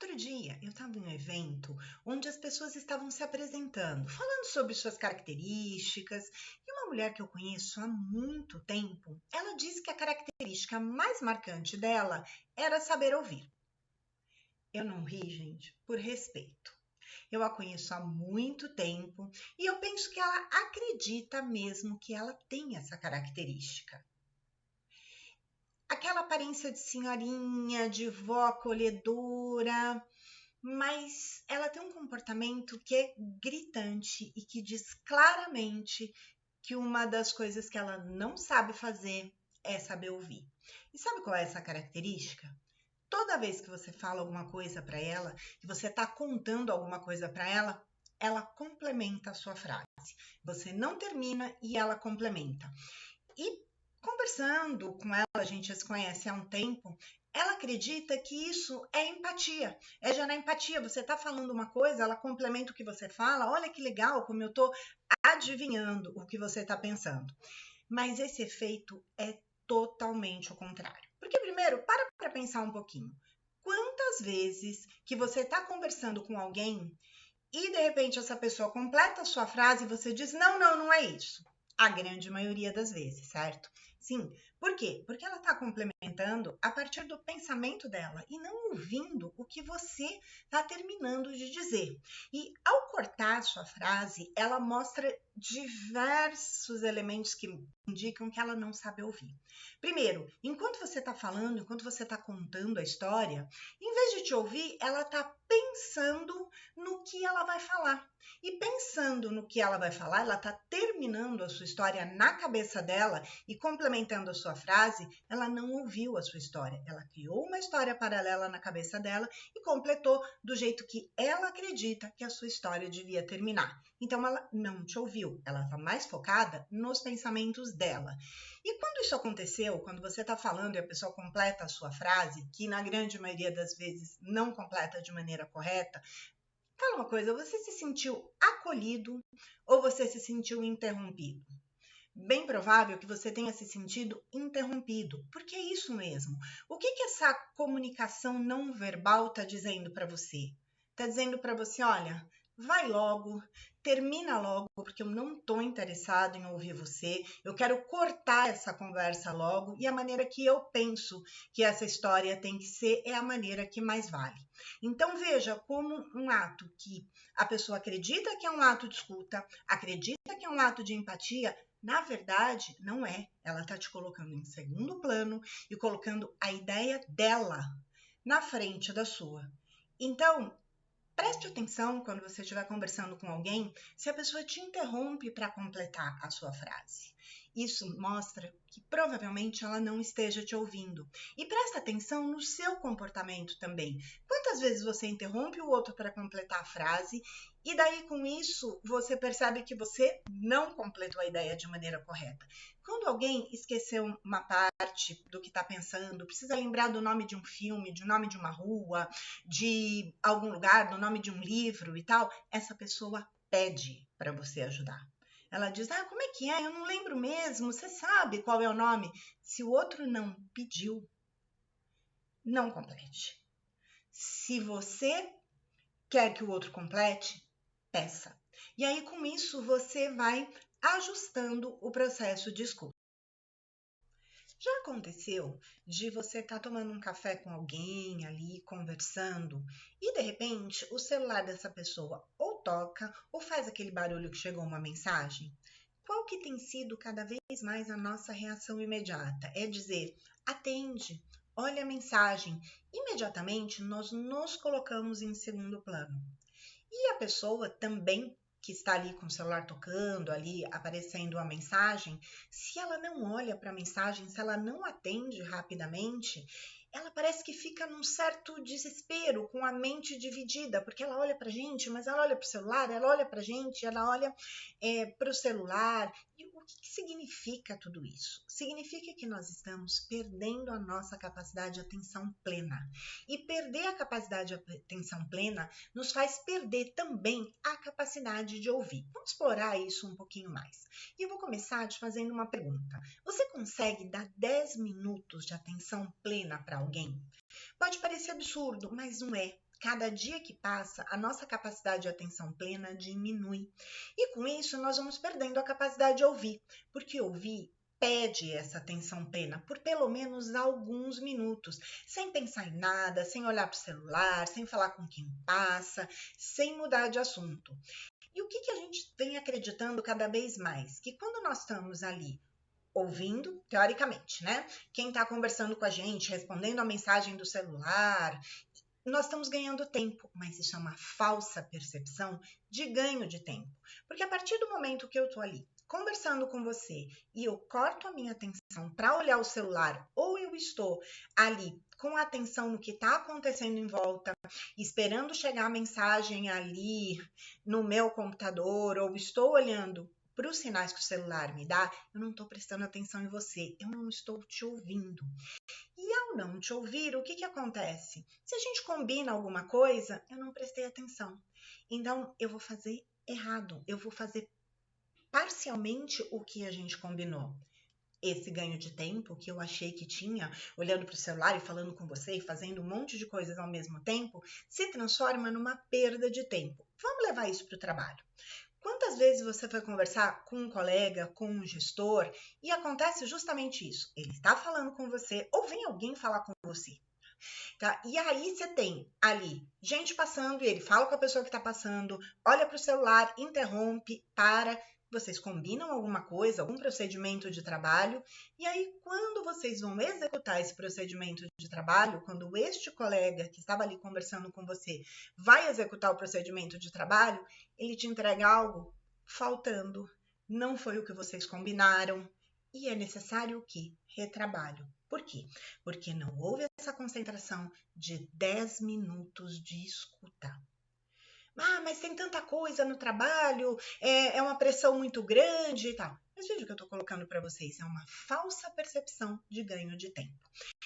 Outro dia eu estava em um evento onde as pessoas estavam se apresentando, falando sobre suas características, e uma mulher que eu conheço há muito tempo, ela disse que a característica mais marcante dela era saber ouvir. Eu não ri, gente, por respeito. Eu a conheço há muito tempo e eu penso que ela acredita mesmo que ela tem essa característica. Aquela aparência de senhorinha, de vó acolhedora, mas ela tem um comportamento que é gritante e que diz claramente que uma das coisas que ela não sabe fazer é saber ouvir. E sabe qual é essa característica? Toda vez que você fala alguma coisa para ela, que você está contando alguma coisa para ela complementa a sua frase. Você não termina e ela complementa. E conversando com ela, a gente já se conhece há um tempo, ela acredita que isso é empatia, é gerar empatia. Você está falando uma coisa, ela complementa o que você fala, olha que legal como eu estou adivinhando o que você está pensando. Mas esse efeito é totalmente o contrário. Porque primeiro, para pensar um pouquinho. Quantas vezes que você está conversando com alguém e de repente essa pessoa completa a sua frase e você diz, não é isso. A grande maioria das vezes, certo? Sim. Por quê? Porque ela está complementando a partir do pensamento dela e não ouvindo o que você está terminando de dizer. E ao cortar sua frase, ela mostra diversos elementos que indicam que ela não sabe ouvir. Primeiro, enquanto você está falando, enquanto você está contando a história, em vez de te ouvir, ela está pensando no que ela vai falar. E pensando no que ela vai falar, ela está terminando a sua história na cabeça dela e complementando a sua frase, ela não ouviu a sua história. Ela criou uma história paralela na cabeça dela e completou do jeito que ela acredita que a sua história devia terminar. Então ela não te ouviu, ela está mais focada nos pensamentos dela. E quando isso aconteceu, quando você está falando e a pessoa completa a sua frase, que na grande maioria das vezes não completa de maneira correta, fala uma coisa, você se sentiu acolhido ou você se sentiu interrompido? Bem provável que você tenha se sentido interrompido, porque é isso mesmo. O que essa comunicação não verbal está dizendo para você? Está dizendo para você, olha, vai logo, termina logo, porque eu não estou interessado em ouvir você, eu quero cortar essa conversa logo, e a maneira que eu penso que essa história tem que ser é a maneira que mais vale. Então veja como um ato que a pessoa acredita que é um ato de escuta, acredita que é um ato de empatia, na verdade, não é. Ela está te colocando em segundo plano e colocando a ideia dela na frente da sua. Então, preste atenção quando você estiver conversando com alguém, se a pessoa te interrompe para completar a sua frase. Isso mostra que provavelmente ela não esteja te ouvindo. E presta atenção no seu comportamento também. Quantas vezes você interrompe o outro para completar a frase e daí com isso você percebe que você não completou a ideia de maneira correta? Quando alguém esqueceu uma parte do que está pensando, precisa lembrar do nome de um filme, do nome de uma rua, de algum lugar, do nome de um livro e tal, essa pessoa pede para você ajudar. Ela diz, como é que é? Eu não lembro mesmo, você sabe qual é o nome? Se o outro não pediu, não complete. Se você quer que o outro complete, peça. E aí, com isso, você vai ajustando o processo de escuta. Já aconteceu de você estar tomando um café com alguém ali, conversando, e de repente o celular dessa pessoa ou toca ou faz aquele barulho que chegou uma mensagem? Qual que tem sido cada vez mais a nossa reação imediata? É dizer, atende, olha a mensagem. Imediatamente nós nos colocamos em segundo plano. E a pessoa também que está ali com o celular tocando, ali aparecendo a mensagem, se ela não olha para a mensagem, se ela não atende rapidamente, ela parece que fica num certo desespero, com a mente dividida, porque ela olha para a gente, mas ela olha para o celular, ela olha para a gente, ela olha para o celular. E o que significa tudo isso? Significa que nós estamos perdendo a nossa capacidade de atenção plena. E perder a capacidade de atenção plena nos faz perder também a capacidade de ouvir. Vamos explorar isso um pouquinho mais. E eu vou começar te fazendo uma pergunta. Você consegue dar 10 minutos de atenção plena para alguém? Pode parecer absurdo, mas não é. cada dia que passa, a nossa capacidade de atenção plena diminui. E com isso, nós vamos perdendo a capacidade de ouvir, porque ouvir pede essa atenção plena por pelo menos alguns minutos, sem pensar em nada, sem olhar para o celular, sem falar com quem passa, sem mudar de assunto. E o que a gente vem acreditando cada vez mais? Que quando nós estamos ali ouvindo, teoricamente, né? Quem está conversando com a gente, respondendo a mensagem do celular, nós estamos ganhando tempo, mas isso é uma falsa percepção de ganho de tempo. Porque a partir do momento que eu estou ali conversando com você e eu corto a minha atenção para olhar o celular, ou eu estou ali com a atenção no que está acontecendo em volta, esperando chegar a mensagem ali no meu computador, ou estou olhando para os sinais que o celular me dá, eu não estou prestando atenção em você, eu não estou te ouvindo. E ao não te ouvir, o que acontece? Se a gente combina alguma coisa, eu não prestei atenção. Então, eu vou fazer errado, eu vou fazer parcialmente o que a gente combinou. Esse ganho de tempo que eu achei que tinha, olhando para o celular e falando com você e fazendo um monte de coisas ao mesmo tempo, se transforma numa perda de tempo. Vamos levar isso para o trabalho. Quantas vezes você foi conversar com um colega, com um gestor, e acontece justamente isso? Ele está falando com você ou vem alguém falar com você. Tá? E aí você tem ali gente passando e ele fala com a pessoa que está passando, olha para o celular, interrompe, para. Vocês combinam alguma coisa, algum procedimento de trabalho, e aí quando vocês vão executar esse procedimento de trabalho, quando este colega que estava ali conversando com você vai executar o procedimento de trabalho, ele te entrega algo faltando, não foi o que vocês combinaram, e é necessário o quê? Retrabalho. Por quê? Porque não houve essa concentração de 10 minutos de escuta. Ah, mas tem tanta coisa no trabalho, é uma pressão muito grande e tal. Mas veja o que eu estou colocando para vocês, é uma falsa percepção de ganho de tempo.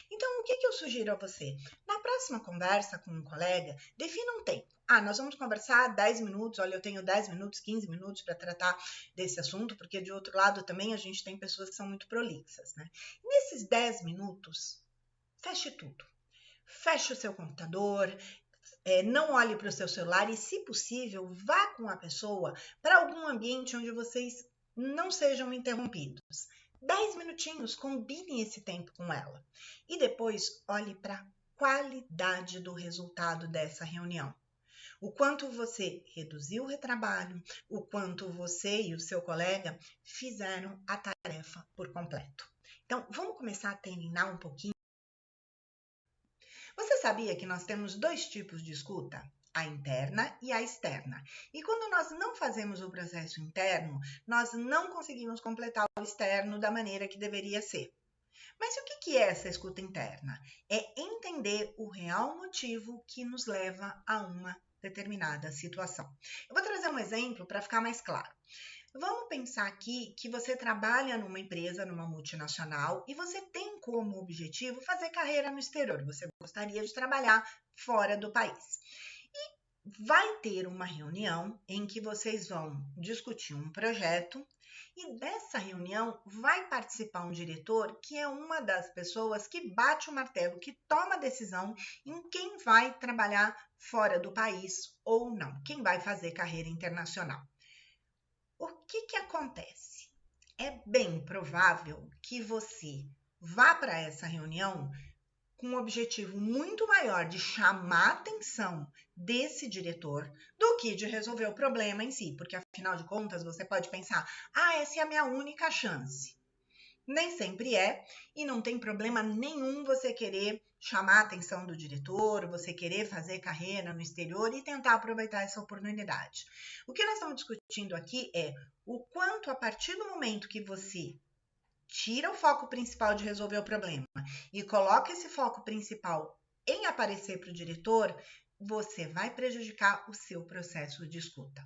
Então, o que eu sugiro a você? Na próxima conversa com um colega, defina um tempo. Nós vamos conversar 10 minutos, olha, eu tenho 10 minutos, 15 minutos para tratar desse assunto, porque de outro lado também a gente tem pessoas que são muito prolixas, né? Nesses 10 minutos, feche tudo. Feche o seu computador, não olhe para o seu celular e, se possível, vá com a pessoa para algum ambiente onde vocês não sejam interrompidos. 10 minutinhos, combine esse tempo com ela. E depois, olhe para a qualidade do resultado dessa reunião. O quanto você reduziu o retrabalho, o quanto você e o seu colega fizeram a tarefa por completo. Então, vamos começar a treinar um pouquinho. Você sabia que nós temos 2 tipos de escuta? A interna e a externa. E quando nós não fazemos o processo interno, nós não conseguimos completar o externo da maneira que deveria ser. Mas o que é essa escuta interna? É entender o real motivo que nos leva a uma determinada situação. Eu vou trazer um exemplo para ficar mais claro. Vamos pensar aqui que você trabalha numa empresa, numa multinacional, e você tem como objetivo fazer carreira no exterior. Você gostaria de trabalhar fora do país. E vai ter uma reunião em que vocês vão discutir um projeto, e dessa reunião vai participar um diretor que é uma das pessoas que bate o martelo, que toma a decisão em quem vai trabalhar fora do país ou não, quem vai fazer carreira internacional. O que acontece? É bem provável que você vá para essa reunião com um objetivo muito maior de chamar a atenção desse diretor do que de resolver o problema em si, porque afinal de contas você pode pensar, essa é a minha única chance. Nem sempre é, e não tem problema nenhum você querer chamar a atenção do diretor, você querer fazer carreira no exterior e tentar aproveitar essa oportunidade. O que nós estamos discutindo aqui é o quanto, a partir do momento que você tira o foco principal de resolver o problema e coloca esse foco principal em aparecer para o diretor, você vai prejudicar o seu processo de escuta.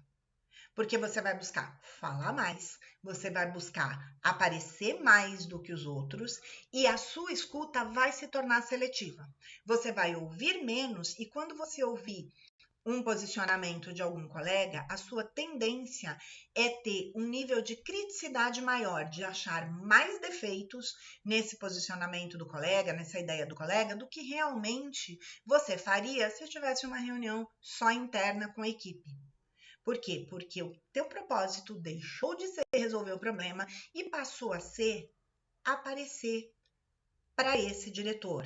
Porque você vai buscar falar mais, você vai buscar aparecer mais do que os outros e a sua escuta vai se tornar seletiva. Você vai ouvir menos e quando você ouvir um posicionamento de algum colega, a sua tendência é ter um nível de criticidade maior, de achar mais defeitos nesse posicionamento do colega, nessa ideia do colega, do que realmente você faria se tivesse uma reunião só interna com a equipe. Por quê? Porque o teu propósito deixou de ser resolver o problema e passou a ser aparecer para esse diretor.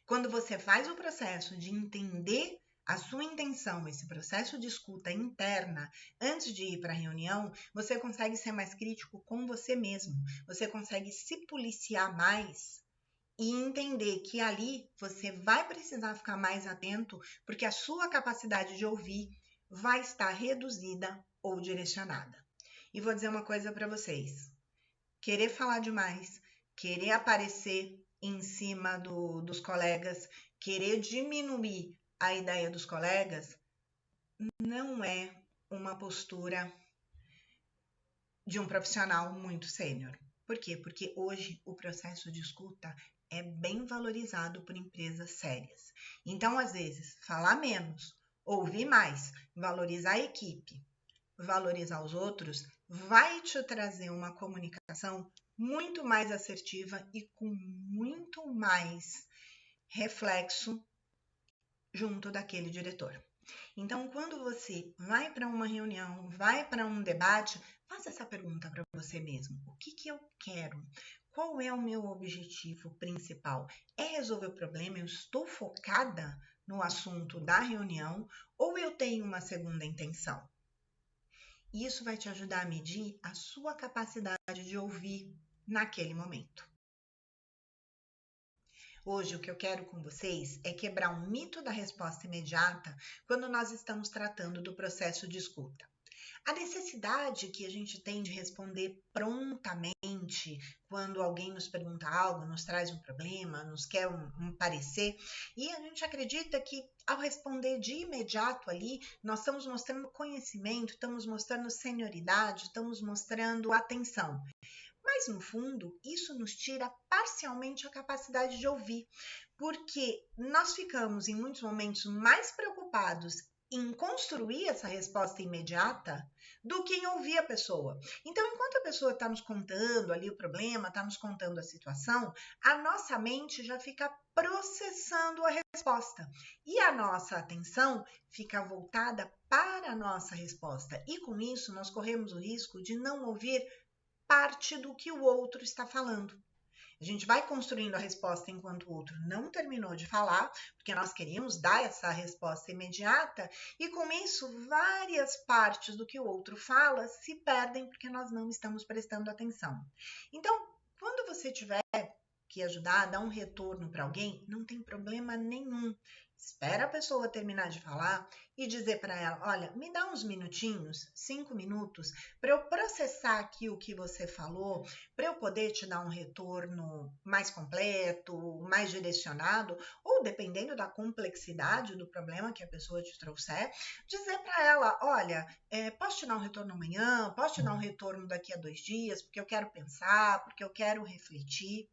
Quando você faz o processo de entender a sua intenção, esse processo de escuta interna, antes de ir para a reunião, você consegue ser mais crítico com você mesmo. Você consegue se policiar mais e entender que ali você vai precisar ficar mais atento, porque a sua capacidade de ouvir vai estar reduzida ou direcionada. E vou dizer uma coisa para vocês. Querer falar demais, querer aparecer em cima dos colegas, querer diminuir a ideia dos colegas, não é uma postura de um profissional muito sênior. Por quê? Porque hoje o processo de escuta é bem valorizado por empresas sérias. Então, às vezes, falar menos, ouvir mais, valorizar a equipe, valorizar os outros, vai te trazer uma comunicação muito mais assertiva e com muito mais reflexo junto daquele diretor. Então, quando você vai para uma reunião, vai para um debate, faça essa pergunta para você mesmo. O que eu quero? Qual é o meu objetivo principal? É resolver o problema? Eu estou focada no assunto da reunião ou eu tenho uma segunda intenção? Isso vai te ajudar a medir a sua capacidade de ouvir naquele momento. Hoje, o que eu quero com vocês é quebrar um mito da resposta imediata quando nós estamos tratando do processo de escuta. A necessidade que a gente tem de responder prontamente quando alguém nos pergunta algo, nos traz um problema, nos quer um parecer, e a gente acredita que ao responder de imediato ali, nós estamos mostrando conhecimento, estamos mostrando senioridade, estamos mostrando atenção. Mas, no fundo, isso nos tira parcialmente a capacidade de ouvir, porque nós ficamos, em muitos momentos, mais preocupados em construir essa resposta imediata do que em ouvir a pessoa. Então, enquanto a pessoa está nos contando ali o problema, está nos contando a situação, a nossa mente já fica processando a resposta e a nossa atenção fica voltada para a nossa resposta. E com isso, nós corremos o risco de não ouvir parte do que o outro está falando. A gente vai construindo a resposta enquanto o outro não terminou de falar, porque nós queríamos dar essa resposta imediata, e com isso várias partes do que o outro fala se perdem porque nós não estamos prestando atenção. Então, quando você tiver que ajudar a dar um retorno para alguém, não tem problema nenhum. Espera a pessoa terminar de falar e dizer para ela, olha, me dá uns minutinhos, 5 minutos, para eu processar aqui o que você falou, para eu poder te dar um retorno mais completo, mais direcionado, ou dependendo da complexidade do problema que a pessoa te trouxer, dizer para ela, olha, posso te dar um retorno amanhã, posso te dar um retorno daqui a 2 dias, porque eu quero pensar, porque eu quero refletir.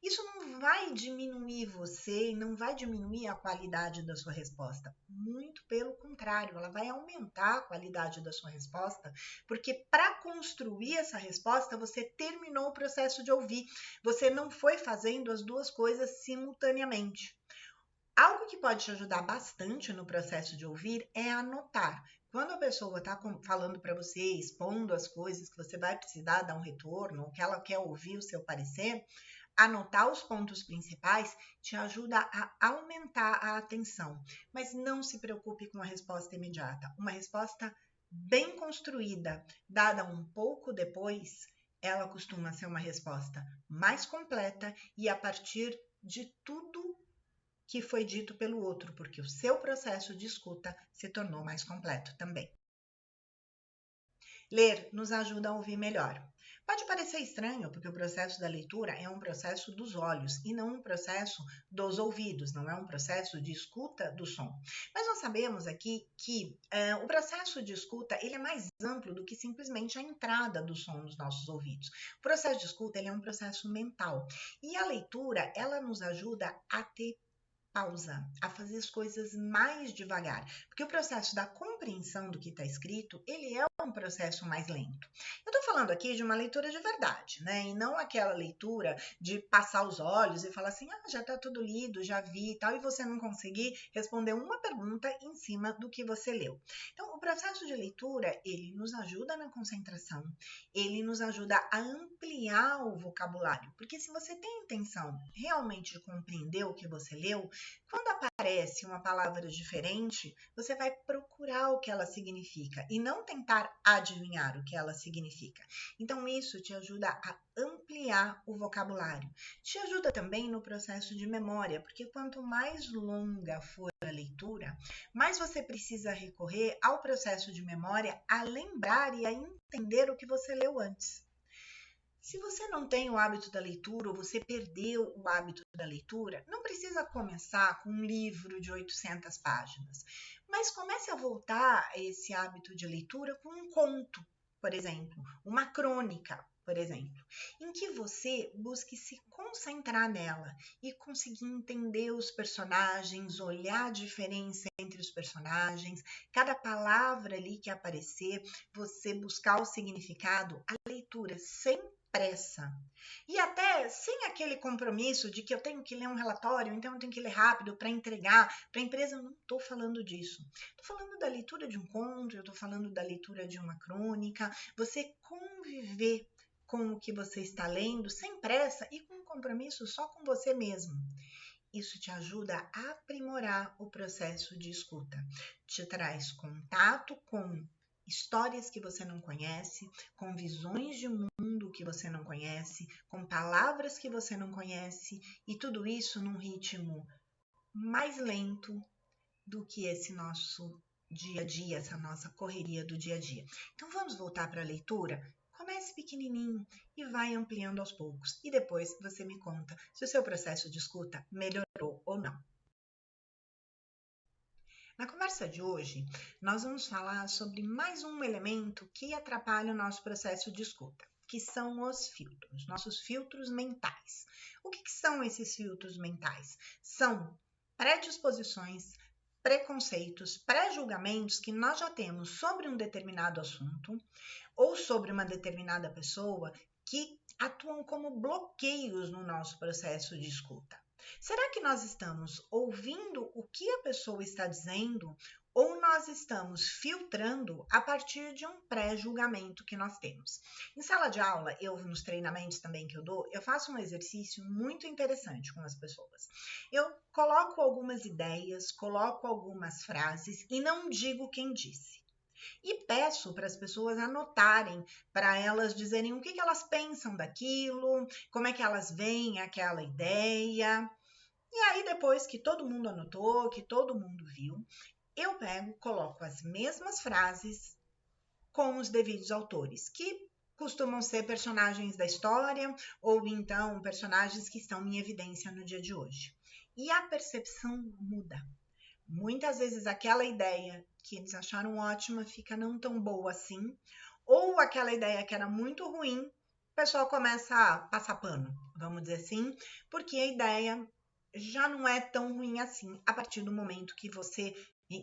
Isso não vai diminuir você e não vai diminuir a qualidade da sua resposta. Muito pelo contrário, ela vai aumentar a qualidade da sua resposta, porque para construir essa resposta, você terminou o processo de ouvir. Você não foi fazendo as duas coisas simultaneamente. Algo que pode te ajudar bastante no processo de ouvir é anotar. Quando a pessoa está falando para você, expondo as coisas que você vai precisar dar um retorno, ou que ela quer ouvir o seu parecer, anotar os pontos principais te ajuda a aumentar a atenção, mas não se preocupe com a resposta imediata. Uma resposta bem construída, dada um pouco depois, ela costuma ser uma resposta mais completa e a partir de tudo que foi dito pelo outro, porque o seu processo de escuta se tornou mais completo também. Ler nos ajuda a ouvir melhor. Pode parecer estranho, porque o processo da leitura é um processo dos olhos e não um processo dos ouvidos, não é um processo de escuta do som. Mas nós sabemos aqui que o processo de escuta ele é mais amplo do que simplesmente a entrada do som nos nossos ouvidos. O processo de escuta ele é um processo mental e a leitura ela nos ajuda a ter pausa, a fazer as coisas mais devagar, porque o processo da compreensão do que está escrito, ele é um processo mais lento. Eu estou falando aqui de uma leitura de verdade, né? E não aquela leitura de passar os olhos e falar assim, já está tudo lido, já vi e tal, e você não conseguir responder uma pergunta em cima do que você leu. Então, o processo de leitura, ele nos ajuda na concentração, ele nos ajuda a ampliar o vocabulário, porque se você tem a intenção realmente de compreender o que você leu, quando aparece uma palavra diferente, você vai procurar o que ela significa e não tentar adivinhar o que ela significa. Então, isso te ajuda a ampliar o vocabulário. Te ajuda também no processo de memória, porque quanto mais longa for a leitura, mais você precisa recorrer ao processo de memória a lembrar e a entender o que você leu antes. Se você não tem o hábito da leitura ou você perdeu o hábito da leitura, não precisa começar com um livro de 800 páginas, mas comece a voltar a esse hábito de leitura com um conto, por exemplo, uma crônica, por exemplo, em que você busque se concentrar nela e conseguir entender os personagens, olhar a diferença entre os personagens, cada palavra ali que aparecer, você buscar o significado, a leitura sem pressa. E até sem aquele compromisso de que eu tenho que ler um relatório, então eu tenho que ler rápido para entregar para a empresa. Eu não estou falando disso. Estou falando da leitura de um conto, eu estou falando da leitura de uma crônica. Você conviver com o que você está lendo sem pressa e com um compromisso só com você mesmo. Isso te ajuda a aprimorar o processo de escuta. Te traz contato com histórias que você não conhece, com visões de mundo que você não conhece, com palavras que você não conhece, e tudo isso num ritmo mais lento do que esse nosso dia a dia, essa nossa correria do dia a dia. Então vamos voltar para a leitura? Comece pequenininho e vai ampliando aos poucos. E depois você me conta se o seu processo de escuta melhorou ou não. Na conversa de hoje, nós vamos falar sobre mais um elemento que atrapalha o nosso processo de escuta, que são os filtros, nossos filtros mentais. O que são esses filtros mentais? São predisposições, preconceitos, pré-julgamentos que nós já temos sobre um determinado assunto ou sobre uma determinada pessoa que atuam como bloqueios no nosso processo de escuta. Será que nós estamos ouvindo o que a pessoa está dizendo ou nós estamos filtrando a partir de um pré-julgamento que nós temos? Em sala de aula, nos treinamentos também que eu dou, eu faço um exercício muito interessante com as pessoas. Eu coloco algumas ideias, coloco algumas frases e não digo quem disse. E peço para as pessoas anotarem, para elas dizerem o que elas pensam daquilo, como é que elas veem aquela ideia. E aí, depois que todo mundo anotou, que todo mundo viu, eu pego, coloco as mesmas frases com os devidos autores, que costumam ser personagens da história ou então personagens que estão em evidência no dia de hoje. E a percepção muda. Muitas vezes aquela ideia que eles acharam ótima fica não tão boa assim, ou aquela ideia que era muito ruim, o pessoal começa a passar pano, vamos dizer assim, porque a ideia já não é tão ruim assim a partir do momento que você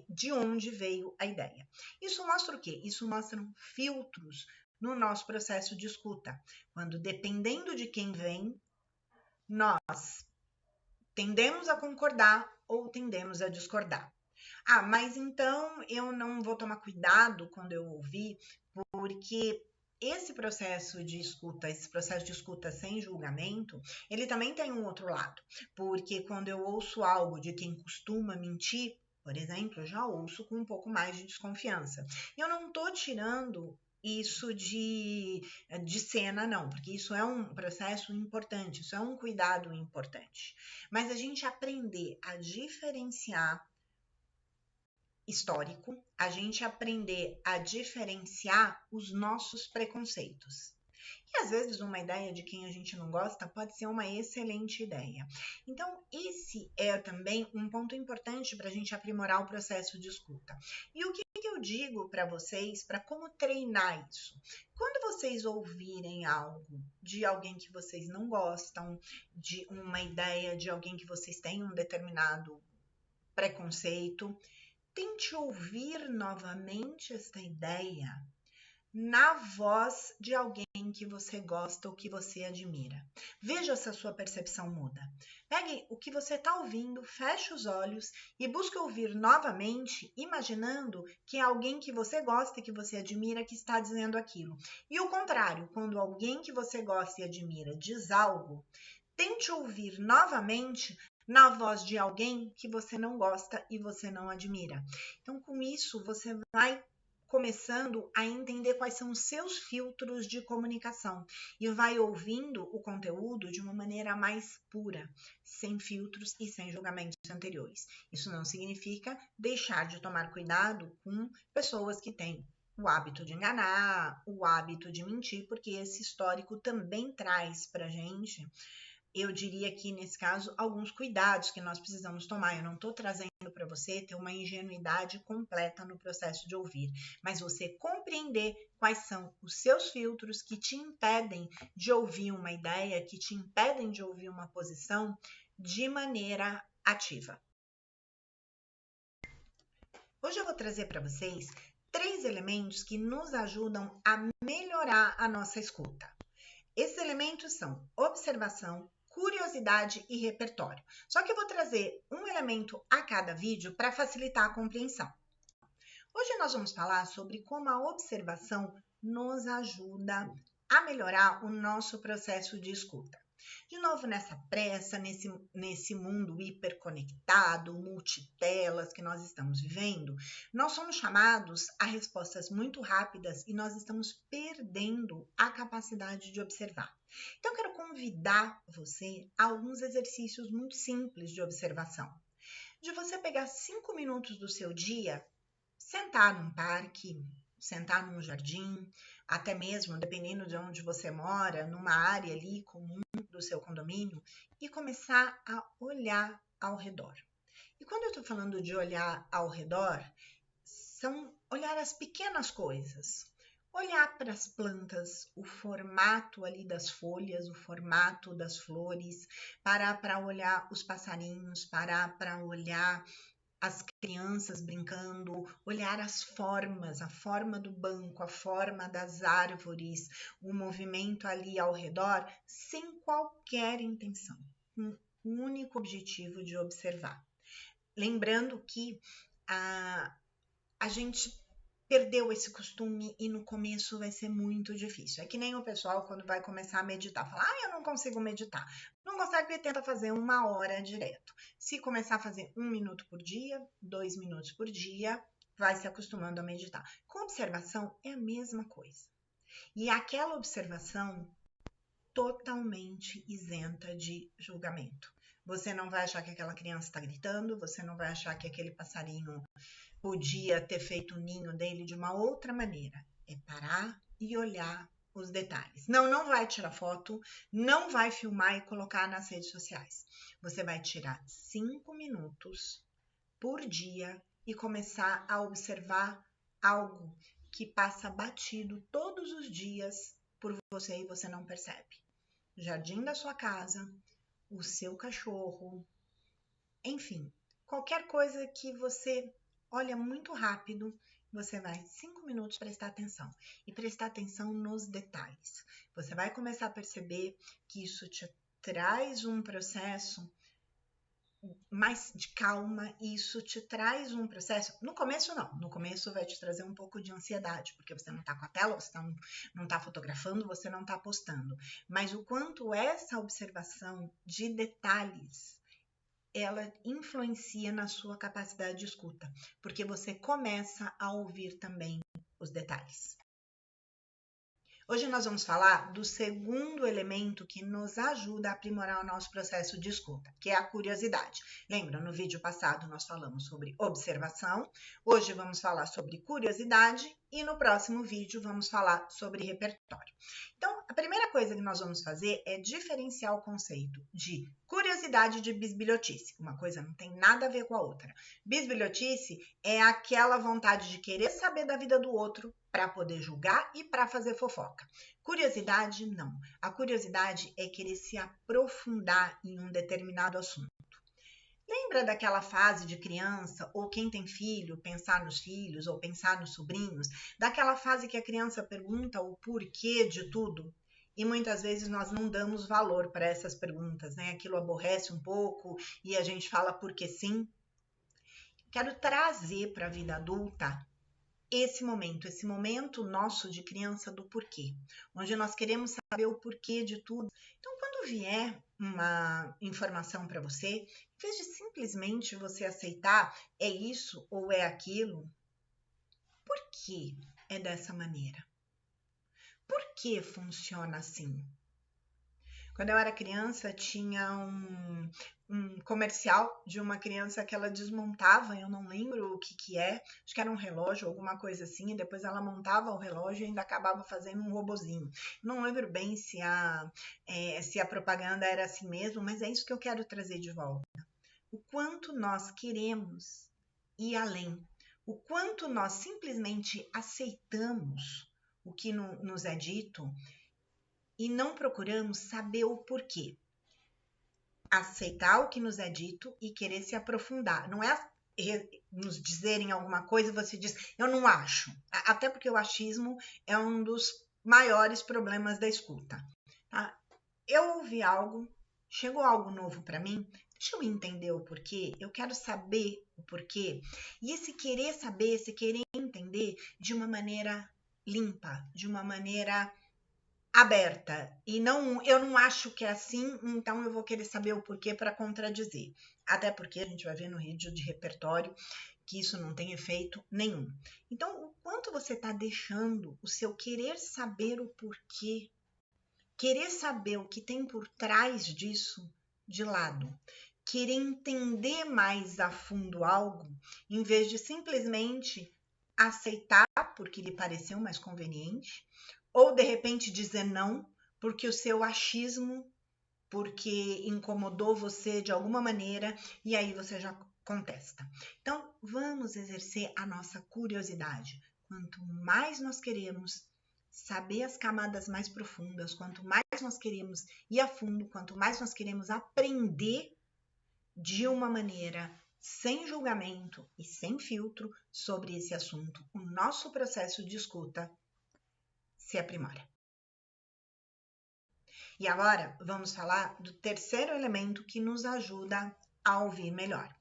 de onde veio a ideia. Isso mostra o quê? Isso mostra filtros no nosso processo de escuta, quando dependendo de quem vem, nós tendemos a concordar ou tendemos a discordar. Mas então eu não vou tomar cuidado quando eu ouvir, porque esse processo de escuta sem julgamento, ele também tem um outro lado. Porque quando eu ouço algo de quem costuma mentir, por exemplo, eu já ouço com um pouco mais de desconfiança. Eu não estou tirando isso de cena, não, porque isso é um processo importante, isso é um cuidado importante. Mas a gente aprender a diferenciar histórico, a gente aprender a diferenciar os nossos preconceitos. E às vezes uma ideia de quem a gente não gosta pode ser uma excelente ideia. Então, esse é também um ponto importante para a gente aprimorar o processo de escuta. E o que eu digo para vocês para como treinar isso? Quando vocês ouvirem algo de alguém que vocês não gostam, de uma ideia de alguém que vocês têm um determinado preconceito, tente ouvir novamente esta ideia na voz de alguém que você gosta ou que você admira. Veja se a sua percepção muda. Pegue o que você está ouvindo, feche os olhos e busque ouvir novamente, imaginando que é alguém que você gosta e que você admira que está dizendo aquilo. E o contrário, quando alguém que você gosta e admira diz algo, tente ouvir novamente na voz de alguém que você não gosta e você não admira. Então, com isso, você vai começando a entender quais são os seus filtros de comunicação e vai ouvindo o conteúdo de uma maneira mais pura, sem filtros e sem julgamentos anteriores. Isso não significa deixar de tomar cuidado com pessoas que têm o hábito de enganar, o hábito de mentir, porque esse histórico também traz para a gente, eu diria aqui nesse caso, alguns cuidados que nós precisamos tomar. Eu não estou trazendo para você ter uma ingenuidade completa no processo de ouvir, mas você compreender quais são os seus filtros que te impedem de ouvir uma ideia, que te impedem de ouvir uma posição de maneira ativa. Hoje eu vou trazer para vocês 3 elementos que nos ajudam a melhorar a nossa escuta. Esses elementos são observação, curiosidade e repertório. Só que eu vou trazer um elemento a cada vídeo para facilitar a compreensão. Hoje nós vamos falar sobre como a observação nos ajuda a melhorar o nosso processo de escuta. De novo, nessa pressa, nesse mundo hiperconectado, multitelas que nós estamos vivendo, nós somos chamados a respostas muito rápidas e nós estamos perdendo a capacidade de observar. Então, eu quero convidar você a alguns exercícios muito simples de observação. De você pegar 5 minutos do seu dia, sentar num parque, sentar num jardim, até mesmo, dependendo de onde você mora, numa área ali comum do seu condomínio, e começar a olhar ao redor. E quando eu estou falando de olhar ao redor, são olhar as pequenas coisas. Olhar para as plantas, o formato ali das folhas, o formato das flores, parar para olhar os passarinhos, parar para olhar as crianças brincando, olhar as formas, a forma do banco, a forma das árvores, o movimento ali ao redor, sem qualquer intenção, com o único objetivo de observar. Lembrando que a gente perdeu esse costume e no começo vai ser muito difícil. É que nem o pessoal quando vai começar a meditar, fala, eu não consigo meditar. Não consegue, tenta fazer 1 hora direto. Se começar a fazer 1 minuto por dia, 2 minutos por dia, vai se acostumando a meditar. Com observação é a mesma coisa. E aquela observação totalmente isenta de julgamento. Você não vai achar que aquela criança está gritando, você não vai achar que aquele passarinho podia ter feito o ninho dele de uma outra maneira. É parar e olhar os detalhes. Não vai tirar foto, não vai filmar e colocar nas redes sociais. Você vai tirar 5 minutos por dia e começar a observar algo que passa batido todos os dias por você e você não percebe. O jardim da sua casa, o seu cachorro, enfim, qualquer coisa que você olha muito rápido, você vai 5 minutos prestar atenção e prestar atenção nos detalhes. Você vai começar a perceber que isso te traz um processo mais de calma, e isso te traz um processo, no começo não, no começo vai te trazer um pouco de ansiedade, porque você não tá com a tela, você não tá fotografando, você não tá postando, mas o quanto essa observação de detalhes ela influencia na sua capacidade de escuta, porque você começa a ouvir também os detalhes. Hoje nós vamos falar do segundo elemento que nos ajuda a aprimorar o nosso processo de escuta, que é a curiosidade. Lembra, no vídeo passado nós falamos sobre observação, hoje vamos falar sobre curiosidade e no próximo vídeo vamos falar sobre repertório. Então, a primeira coisa que nós vamos fazer é diferenciar o conceito de curiosidade de bisbilhotice. Uma coisa não tem nada a ver com a outra. Bisbilhotice é aquela vontade de querer saber da vida do outro para poder julgar e para fazer fofoca. Curiosidade, não. A curiosidade é querer se aprofundar em um determinado assunto. Lembra daquela fase de criança, ou quem tem filho, pensar nos filhos, ou pensar nos sobrinhos? Daquela fase que a criança pergunta o porquê de tudo? E muitas vezes nós não damos valor para essas perguntas, né? Aquilo aborrece um pouco e a gente fala porque sim. Quero trazer para a vida adulta esse momento nosso de criança do porquê, onde nós queremos saber o porquê de tudo. Então, quando vier uma informação para você, em vez de simplesmente você aceitar é isso ou é aquilo, por que é dessa maneira? Por que funciona assim? Quando eu era criança, tinha um comercial de uma criança que ela desmontava, eu não lembro o que é, acho que era um relógio, alguma coisa assim, e depois ela montava o relógio e ainda acabava fazendo um robozinho. Não lembro bem se a propaganda era assim mesmo, mas é isso que eu quero trazer de volta. O quanto nós queremos ir além, o quanto nós simplesmente aceitamos o que nos é dito, e não procuramos saber o porquê. Aceitar o que nos é dito e querer se aprofundar. Não é nos dizerem alguma coisa e você diz, eu não acho. Até porque o achismo é um dos maiores problemas da escuta. Tá? Eu ouvi algo, chegou algo novo para mim, deixa eu entender o porquê, eu quero saber o porquê. E esse querer saber, esse querer entender de uma maneira limpa, de uma maneira aberta, e não, eu não acho que é assim, então eu vou querer saber o porquê para contradizer. Até porque a gente vai ver no vídeo de repertório que isso não tem efeito nenhum. Então, o quanto você está deixando o seu querer saber o porquê, querer saber o que tem por trás disso de lado, querer entender mais a fundo algo, em vez de simplesmente aceitar porque lhe pareceu mais conveniente, ou de repente dizer não, porque o seu achismo, porque incomodou você de alguma maneira, e aí você já contesta. Então, vamos exercer a nossa curiosidade. Quanto mais nós queremos saber as camadas mais profundas, quanto mais nós queremos ir a fundo, quanto mais nós queremos aprender de uma maneira sem julgamento e sem filtro sobre esse assunto, o nosso processo de escuta se aprimora. E agora vamos falar do terceiro elemento que nos ajuda a ouvir melhor.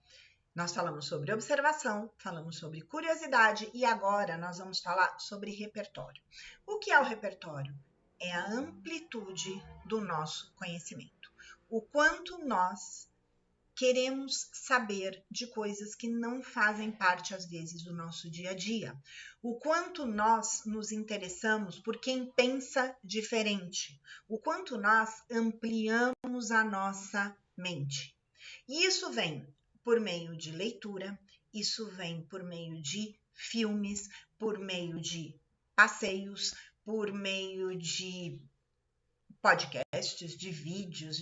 Nós falamos sobre observação, falamos sobre curiosidade e agora nós vamos falar sobre repertório. O que é o repertório? É a amplitude do nosso conhecimento. O quanto nós queremos saber de coisas que não fazem parte, às vezes, do nosso dia a dia. O quanto nós nos interessamos por quem pensa diferente. O quanto nós ampliamos a nossa mente. E isso vem por meio de leitura, isso vem por meio de filmes, por meio de passeios, por meio de podcasts, de vídeos,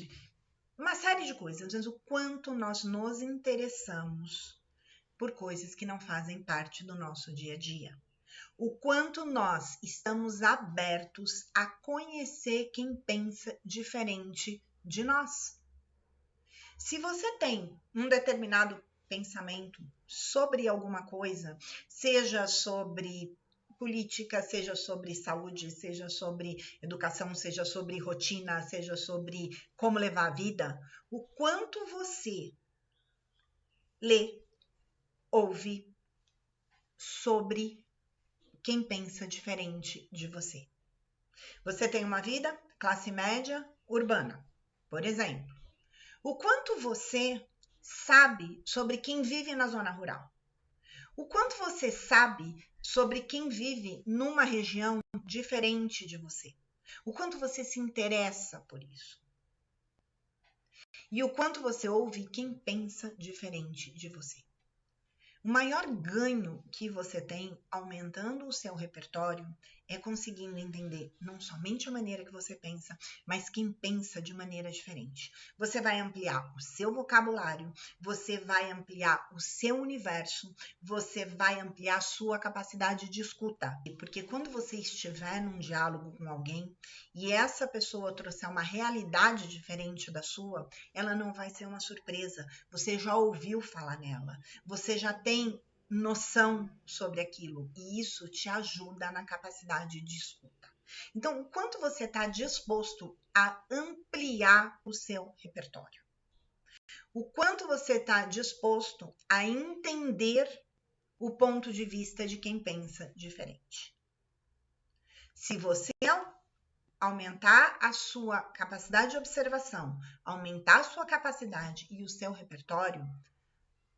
uma série de coisas, mas o quanto nós nos interessamos por coisas que não fazem parte do nosso dia a dia. O quanto nós estamos abertos a conhecer quem pensa diferente de nós. Se você tem um determinado pensamento sobre alguma coisa, seja sobre política, seja sobre saúde, seja sobre educação, seja sobre rotina, seja sobre como levar a vida, o quanto você lê, ouve sobre quem pensa diferente de você. Você tem uma vida classe média urbana, por exemplo. O quanto você sabe sobre quem vive na zona rural? O quanto você sabe sobre quem vive numa região diferente de você. O quanto você se interessa por isso. E o quanto você ouve quem pensa diferente de você. O maior ganho que você tem aumentando o seu repertório é conseguindo entender não somente a maneira que você pensa, mas quem pensa de maneira diferente. Você vai ampliar o seu vocabulário, você vai ampliar o seu universo, você vai ampliar a sua capacidade de escuta. Porque quando você estiver num diálogo com alguém e essa pessoa trouxer uma realidade diferente da sua, ela não vai ser uma surpresa. Você já ouviu falar nela, você já tem noção sobre aquilo e isso te ajuda na capacidade de escuta. Então, o quanto você está disposto a ampliar o seu repertório? O quanto você está disposto a entender o ponto de vista de quem pensa diferente? Se você aumentar a sua capacidade de observação, aumentar a sua capacidade e o seu repertório,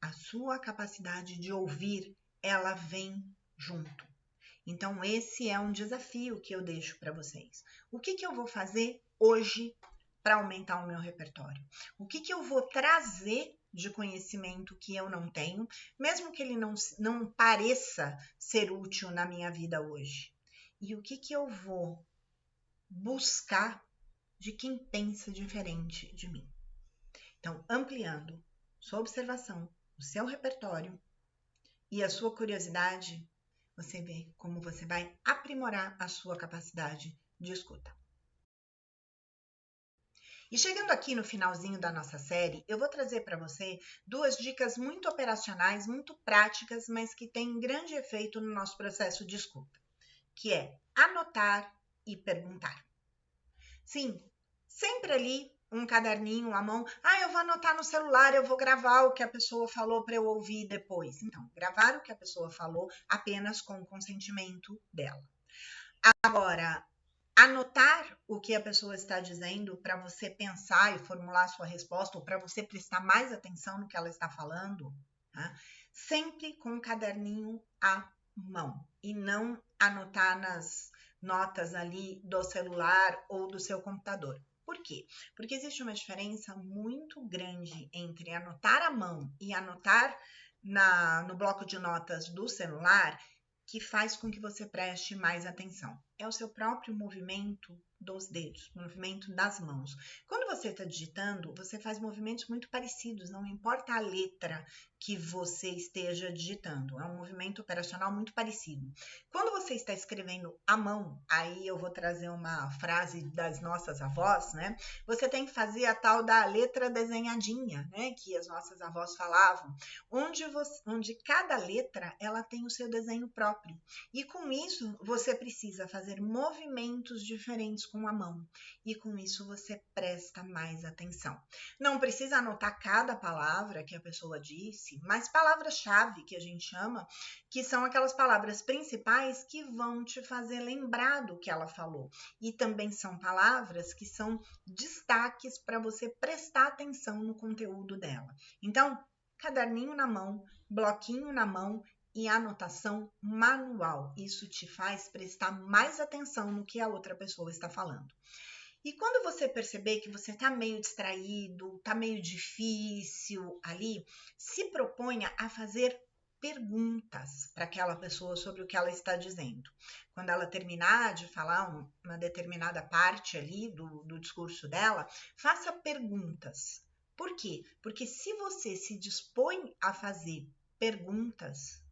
a sua capacidade de ouvir, ela vem junto. Então, esse é um desafio que eu deixo para vocês. O que eu vou fazer hoje para aumentar o meu repertório? O que eu vou trazer de conhecimento que eu não tenho, mesmo que ele não pareça ser útil na minha vida hoje? E o que eu vou buscar de quem pensa diferente de mim? Então, ampliando sua observação, o seu repertório e a sua curiosidade, você vê como você vai aprimorar a sua capacidade de escuta. E chegando aqui no finalzinho da nossa série, eu vou trazer para você 2 dicas muito operacionais, muito práticas, mas que têm grande efeito no nosso processo de escuta, que é anotar e perguntar. Sim, sempre ali um caderninho à mão. Eu vou anotar no celular, eu vou gravar o que a pessoa falou para eu ouvir depois. Então, gravar o que a pessoa falou apenas com o consentimento dela. Agora, anotar o que a pessoa está dizendo para você pensar e formular a sua resposta, ou para você prestar mais atenção no que ela está falando, tá? Sempre com o caderninho à mão e não anotar nas notas ali do celular ou do seu computador. Por quê? Porque existe uma diferença muito grande entre anotar à mão e anotar no bloco de notas do celular, que faz com que você preste mais atenção. É o seu próprio movimento dos dedos, movimento das mãos. Quando você está digitando, você faz movimentos muito parecidos, não importa a letra que você esteja digitando, é um movimento operacional muito parecido. Quando você está escrevendo à mão, aí eu vou trazer uma frase das nossas avós, né? Você tem que fazer a tal da letra desenhadinha, né? Que as nossas avós falavam, onde cada letra ela tem o seu desenho próprio. E com isso, você precisa fazer movimentos diferentes com a mão. E com isso, você presta mais atenção. Não precisa anotar cada palavra que a pessoa disse, mas palavras-chave que a gente chama, que são aquelas palavras principais que vão te fazer lembrar do que ela falou. E também são palavras que são destaques para você prestar atenção no conteúdo dela. Então, caderninho na mão, bloquinho na mão e anotação manual. Isso te faz prestar mais atenção no que a outra pessoa está falando. E quando você perceber que você está meio distraído, está meio difícil ali, se proponha a fazer perguntas para aquela pessoa sobre o que ela está dizendo. Quando ela terminar de falar uma determinada parte ali do discurso dela, faça perguntas. Por quê? Porque se você se dispõe a fazer perguntas,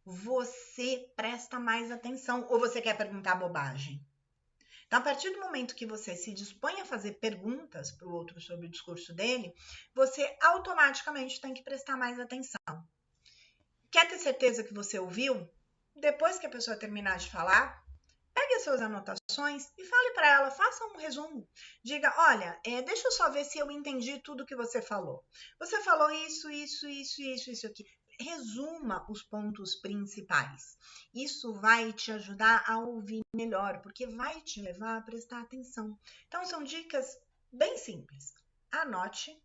você presta mais atenção ou você quer perguntar bobagem? Então, a partir do momento que você se dispõe a fazer perguntas para o outro sobre o discurso dele, você automaticamente tem que prestar mais atenção. Quer ter certeza que você ouviu? Depois que a pessoa terminar de falar, pegue as suas anotações e fale para ela, faça um resumo. Diga, olha, deixa eu só ver se eu entendi tudo que você falou. Você falou isso aqui. Resuma os pontos principais. Isso vai te ajudar a ouvir melhor, porque vai te levar a prestar atenção. Então, são dicas bem simples. Anote,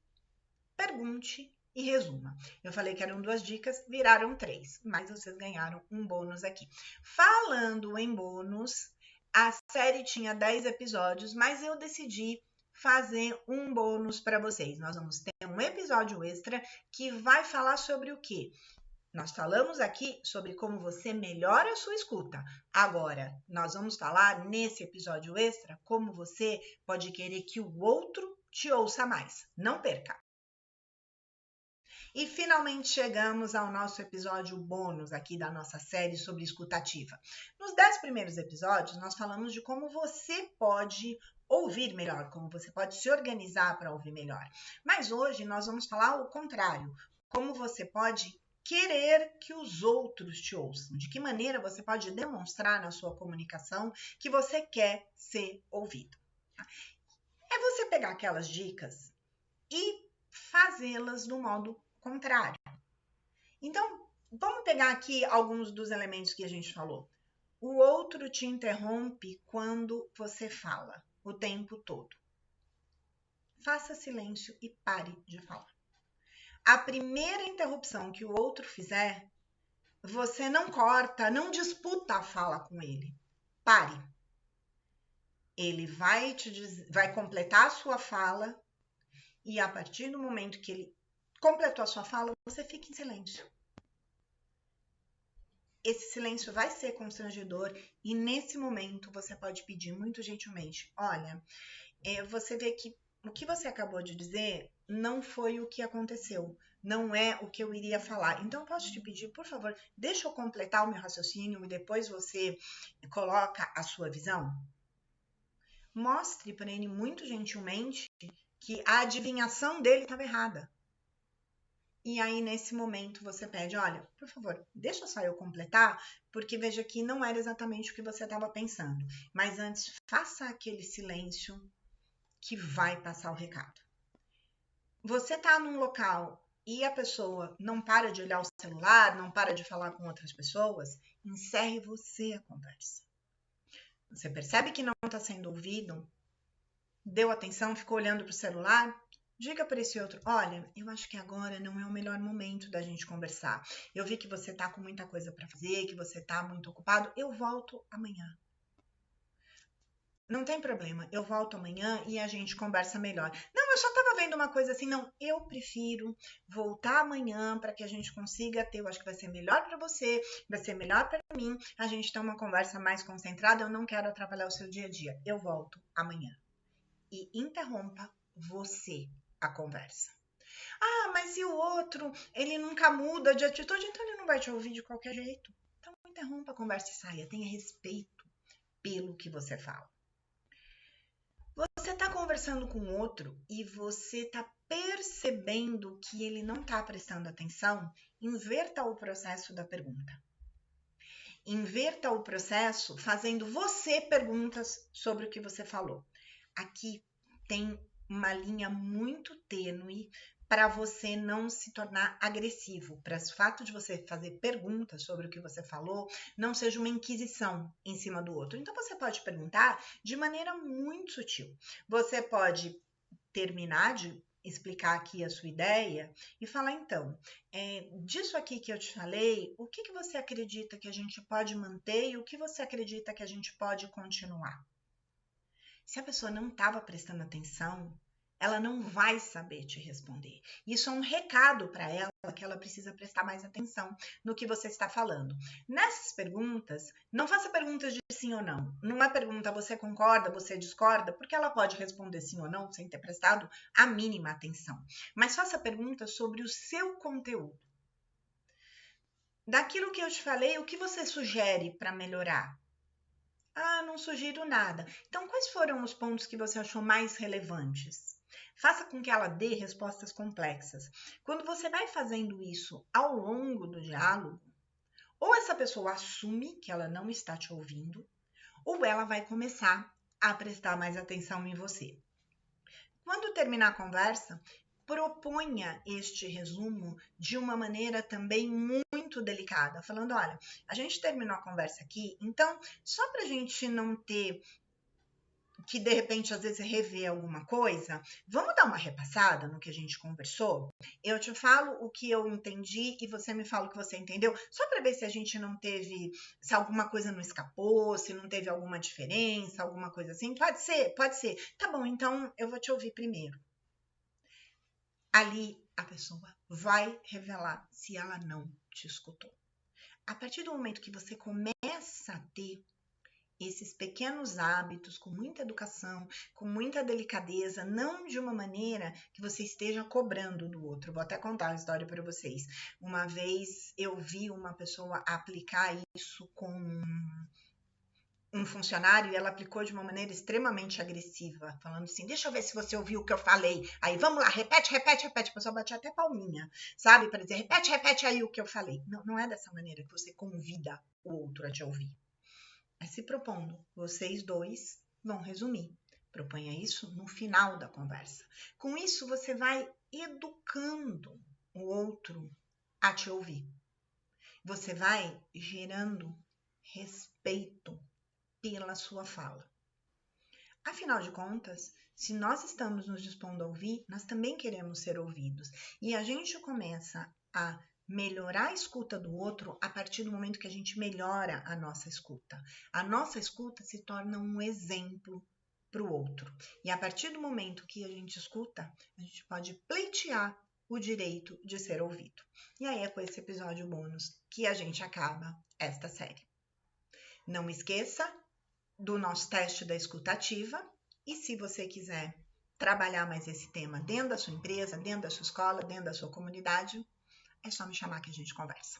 pergunte e resuma. Eu falei que eram 2 dicas, viraram 3, mas vocês ganharam um bônus aqui. Falando em bônus, a série tinha 10 episódios, mas eu decidi fazer um bônus para vocês. Nós vamos ter um episódio extra que vai falar sobre o quê? Nós falamos aqui sobre como você melhora a sua escuta. Agora, nós vamos falar nesse episódio extra como você pode querer que o outro te ouça mais. Não perca! E finalmente chegamos ao nosso episódio bônus aqui da nossa série sobre escutativa. Nos 10 primeiros episódios, nós falamos de como você pode ouvir melhor, como você pode se organizar para ouvir melhor. Mas hoje nós vamos falar o contrário, como você pode querer que os outros te ouçam. De que maneira você pode demonstrar na sua comunicação que você quer ser ouvido. É você pegar aquelas dicas e fazê-las do modo contrário. Então, vamos pegar aqui alguns dos elementos que a gente falou. O outro te interrompe quando você fala o tempo todo. Faça silêncio e pare de falar. A primeira interrupção que o outro fizer, você não corta, não disputa a fala com ele. Pare. Ele vai completar a sua fala e a partir do momento que ele completou a sua fala, você fica em silêncio. Esse silêncio vai ser constrangedor e nesse momento você pode pedir muito gentilmente, olha, você vê que o que você acabou de dizer não foi o que aconteceu, não é o que eu iria falar. Então, eu posso te pedir, por favor, deixa eu completar o meu raciocínio e depois você coloca a sua visão? Mostre para ele muito gentilmente que a adivinhação dele estava errada. E aí, nesse momento, você pede, olha, por favor, deixa só eu completar, porque veja que não era exatamente o que você estava pensando. Mas antes, faça aquele silêncio que vai passar o recado. Você está num local e a pessoa não para de olhar o celular, não para de falar com outras pessoas, encerre você a conversa. Você percebe que não está sendo ouvido, deu atenção, ficou olhando para o celular, diga para esse outro, olha, eu acho que agora não é o melhor momento da gente conversar. Eu vi que você está com muita coisa para fazer, que você está muito ocupado, eu volto amanhã. Não tem problema, eu volto amanhã e a gente conversa melhor. Não, eu só estava vendo uma coisa assim, não, eu prefiro voltar amanhã para que a gente consiga ter, eu acho que vai ser melhor para você, vai ser melhor para mim, a gente ter uma conversa mais concentrada, eu não quero atrapalhar o seu dia a dia, eu volto amanhã. E interrompa você a conversa. Ah, mas e o outro, ele nunca muda de atitude, então ele não vai te ouvir de qualquer jeito. Então interrompa a conversa e saia, tenha respeito pelo que você fala. Você está conversando com o outro e você está percebendo que ele não está prestando atenção, inverta o processo da pergunta. Inverta o processo fazendo você perguntas sobre o que você falou. Aqui tem uma linha muito tênue para você não se tornar agressivo, para o fato de você fazer perguntas sobre o que você falou não seja uma inquisição em cima do outro. Então você pode perguntar de maneira muito sutil. Você pode terminar de explicar aqui a sua ideia e falar então, disso aqui que eu te falei, o que você acredita que a gente pode manter e o que você acredita que a gente pode continuar? Se a pessoa não estava prestando atenção, ela não vai saber te responder. Isso é um recado para ela que ela precisa prestar mais atenção no que você está falando. Nessas perguntas, não faça perguntas de sim ou não. Não é pergunta você concorda, você discorda, porque ela pode responder sim ou não sem ter prestado a mínima atenção. Mas faça perguntas sobre o seu conteúdo. Daquilo que eu te falei, o que você sugere para melhorar? Ah, não sugiro nada. Então, quais foram os pontos que você achou mais relevantes? Faça com que ela dê respostas complexas. Quando você vai fazendo isso ao longo do diálogo, ou essa pessoa assume que ela não está te ouvindo, ou ela vai começar a prestar mais atenção em você. Quando terminar a conversa, proponha este resumo de uma maneira também muito delicada, falando, olha, a gente terminou a conversa aqui, então, só para a gente não ter que de repente às vezes revê alguma coisa, vamos dar uma repassada no que a gente conversou? Eu te falo o que eu entendi e você me fala o que você entendeu, só para ver se a gente não teve, se alguma coisa não escapou, se não teve alguma diferença, alguma coisa assim. Pode ser, pode ser. Tá bom, então eu vou te ouvir primeiro. Ali a pessoa vai revelar se ela não te escutou. A partir do momento que você começa a ter esses pequenos hábitos com muita educação, com muita delicadeza, não de uma maneira que você esteja cobrando do outro. Vou até contar uma história para vocês. Uma vez eu vi uma pessoa aplicar isso com um funcionário e ela aplicou de uma maneira extremamente agressiva, falando assim, deixa eu ver se você ouviu o que eu falei. Aí, vamos lá, repete, repete, repete. A pessoa batia até palminha, sabe? Para dizer, repete, repete aí o que eu falei. Não, não é dessa maneira que você convida o outro a te ouvir. É se propondo, vocês dois vão resumir. Proponha isso no final da conversa. Com isso, você vai educando o outro a te ouvir. Você vai gerando respeito pela sua fala. Afinal de contas, se nós estamos nos dispondo a ouvir, nós também queremos ser ouvidos. E a gente começa a melhorar a escuta do outro a partir do momento que a gente melhora a nossa escuta. A nossa escuta se torna um exemplo para o outro. E a partir do momento que a gente escuta, a gente pode pleitear o direito de ser ouvido. E aí é com esse episódio bônus que a gente acaba esta série. Não esqueça do nosso teste da escuta ativa, e se você quiser trabalhar mais esse tema dentro da sua empresa, dentro da sua escola, dentro da sua comunidade, é só me chamar que a gente conversa.